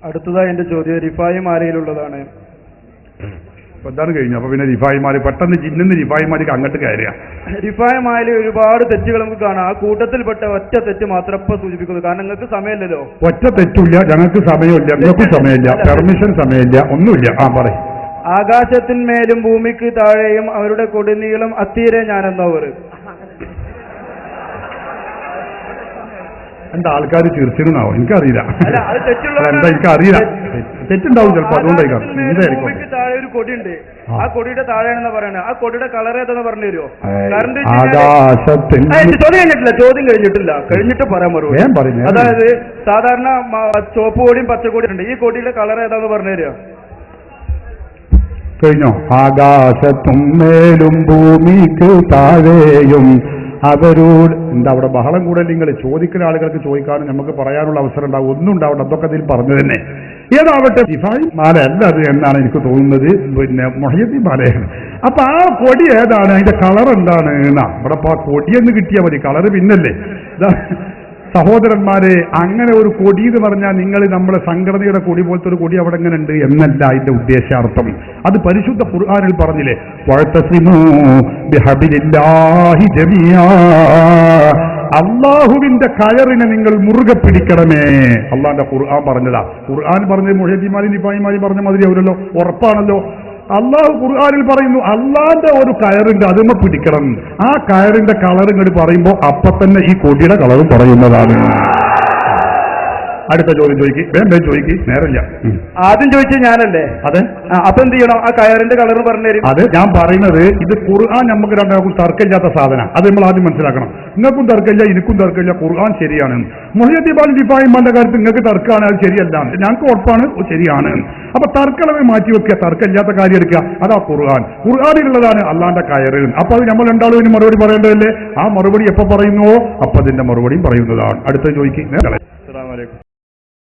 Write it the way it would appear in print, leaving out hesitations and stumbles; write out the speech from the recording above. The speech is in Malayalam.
അടുത്തതായി എന്റെ ചോദ്യം റിഫായി മാലയിലുള്ളതാണ്. എന്താണ് കഴിഞ്ഞു? അപ്പൊ പിന്നെ റിഫായിമാര് പെട്ടെന്ന് ജിന്നിന്ന് റിഫായിമാർക്ക് അങ്ങോട്ട് കയറുക. റിഫായി മാലയിൽ ഒരുപാട് തെറ്റുകൾ നമുക്ക് കാണാം. ആ കൂട്ടത്തിൽപ്പെട്ട ഒറ്റ തെറ്റ് മാത്രം ഇപ്പൊ സൂചിപ്പിക്കുന്നു. കാരണം നിങ്ങൾക്ക് സമയമില്ലല്ലോ. ഒറ്റ തെറ്റില്ല, ഞങ്ങൾക്ക് സമയമില്ല, നിങ്ങൾക്കും സമയമില്ല, പെർമിഷൻ സമയമില്ല, ഒന്നുമില്ല. പറയും ആകാശത്തിന്മേലും ഭൂമിക്ക് താഴെയും അവരുടെ കൊടുനീളം അത്തീരെ ഞാനെന്നവർ. എന്റെ ആൾക്കാർ ചിരിച്ചിരുന്നാവോ? എനിക്കറിയില്ല. എന്താ എനിക്കറിയില്ല, തെറ്റുണ്ടാവും ചിലപ്പോ. അതുകൊണ്ടായിരിക്കും. ഭൂമിക്ക് താഴെ ഒരു കൊടിയുണ്ട്, ആ കൊടിയുടെ താഴെയാണെന്ന് പറയണത്. ആ കൊടിയുടെ കളർ ഏതാന്ന് പറഞ്ഞു തരുമോ? ചോദ്യം കഴിഞ്ഞിട്ട് പറയാൻ മറുപടി. അതായത് സാധാരണ ചുവപ്പ് കൊടിയും പച്ചക്കൊടിയും ഉണ്ട്. ഈ കൊടിയുടെ കളർ ഏതാന്ന് പറഞ്ഞു തരുമോ? കഴിഞ്ഞോ? ആകാശത്തും മേലും ഭൂമിക്ക് താഴെയും അവരോട് എന്താ അവിടെ ബഹളം കൂടെ? നിങ്ങൾ ചോദിക്കുന്ന ആളുകൾക്ക് ചോദിക്കാനും നമുക്ക് പറയാനുള്ള അവസരം ഉണ്ടാവും. ഒന്നും ഉണ്ടാവട്ടെ, അതൊക്കെ അതിൽ പറഞ്ഞു തന്നെ. ഏതാവട്ടെ, റിഫായി മാല അല്ല അത് എന്നാണ് എനിക്ക് തോന്നുന്നത്. പിന്നെ മുഹയ്യദ്ദീൻ മാലയാണ്. അപ്പൊ ആ കൊടി ഏതാണ്, അതിന്റെ കളർ എന്താണ് എന്നാ ഇവിടെ. ആ കൊടിയെന്ന് കിട്ടിയാൽ മതി, കളറ് പിന്നല്ലേ. സഹോദരന്മാരെ, അങ്ങനെ ഒരു കൊടി എന്ന് പറഞ്ഞാൽ നിങ്ങൾ നമ്മുടെ സംഘടനയുടെ കൊടി പോലത്തെ ഒരു കൊടി അവിടെ എങ്ങനെ ഉണ്ട് എന്നല്ല അതിന്റെ ഉദ്ദേശാർത്ഥം. അത് പരിശുദ്ധ ഖുർആനിൽ പറഞ്ഞില്ലേ, അള്ളാഹുവിന്റെ കയറിനെ നിങ്ങൾ മുറുകെ പിടിക്കണമേ. അള്ളാന്റെ ഖുർആൻ പറഞ്ഞതാ. ഖുർആൻ പറഞ്ഞത് മുഹയ്യദ്ദീൻമാരും റിഫായിമാരും പറഞ്ഞ മാതിരി അവരല്ലോ, ഉറപ്പാണല്ലോ. അള്ളാഹു ഖുർആനിൽ പറയുന്നു അള്ളാന്റെ ഒരു കയറുണ്ട്, അതുമ്മ പിടിക്കണം. ആ കയറിന്റെ കളർ ഇങ്ങോട്ട് പറയുമ്പോ അപ്പൊ തന്നെ ഈ കൊടിയുടെ കളറും പറയുന്നതാണ്. അടുത്ത ചോദ്യം ചോദിക്കും, വേണ്ട ചോദിക്കും, നേരമില്ല. ആദ്യം ചോദിച്ചത് ഞാനല്ലേ? അതെ. അപ്പൊ എന്ത് ചെയ്യണം? ആ കയറിന്റെ കളർ പറഞ്ഞു തരും. അത് ഞാൻ പറയുന്നത്, ഇത് ഖുർആൻ നമുക്ക് രണ്ടാൾക്കും തർക്കമില്ലാത്ത സാധനം. അത് നമ്മൾ ആദ്യം മനസ്സിലാക്കണം. നിങ്ങൾക്കും തർക്കമില്ല, എനിക്കും തർക്കമില്ല, ഖുർആൻ ശരിയാണ്. മുഹയ്യദ്ദീൻ റിഫായിമാന്റെ കാര്യത്തിൽ നിങ്ങൾക്ക് തർക്കമാണ്, അത് ശരിയല്ല. ഞങ്ങൾക്ക് ഉറപ്പാണ് ശരിയാണ്. അപ്പൊ തർക്കളവ് മാറ്റി വെക്കുക, തർക്കമില്ലാത്ത കാര്യം എടുക്കുക. അതാ ഖുർആൻ. ഖുർആനിലുള്ളതാണ് അള്ളാന്റെ കയറ്. അപ്പൊ അത് നമ്മൾ രണ്ടാളും ഇതിന് മറുപടി പറയേണ്ടതല്ലേ? ആ മറുപടി എപ്പോ പറയുന്നുവോ അപ്പൊ അതിന്റെ മറുപടിയും പറയുന്നതാണ്. അടുത്ത ചോദിക്കും.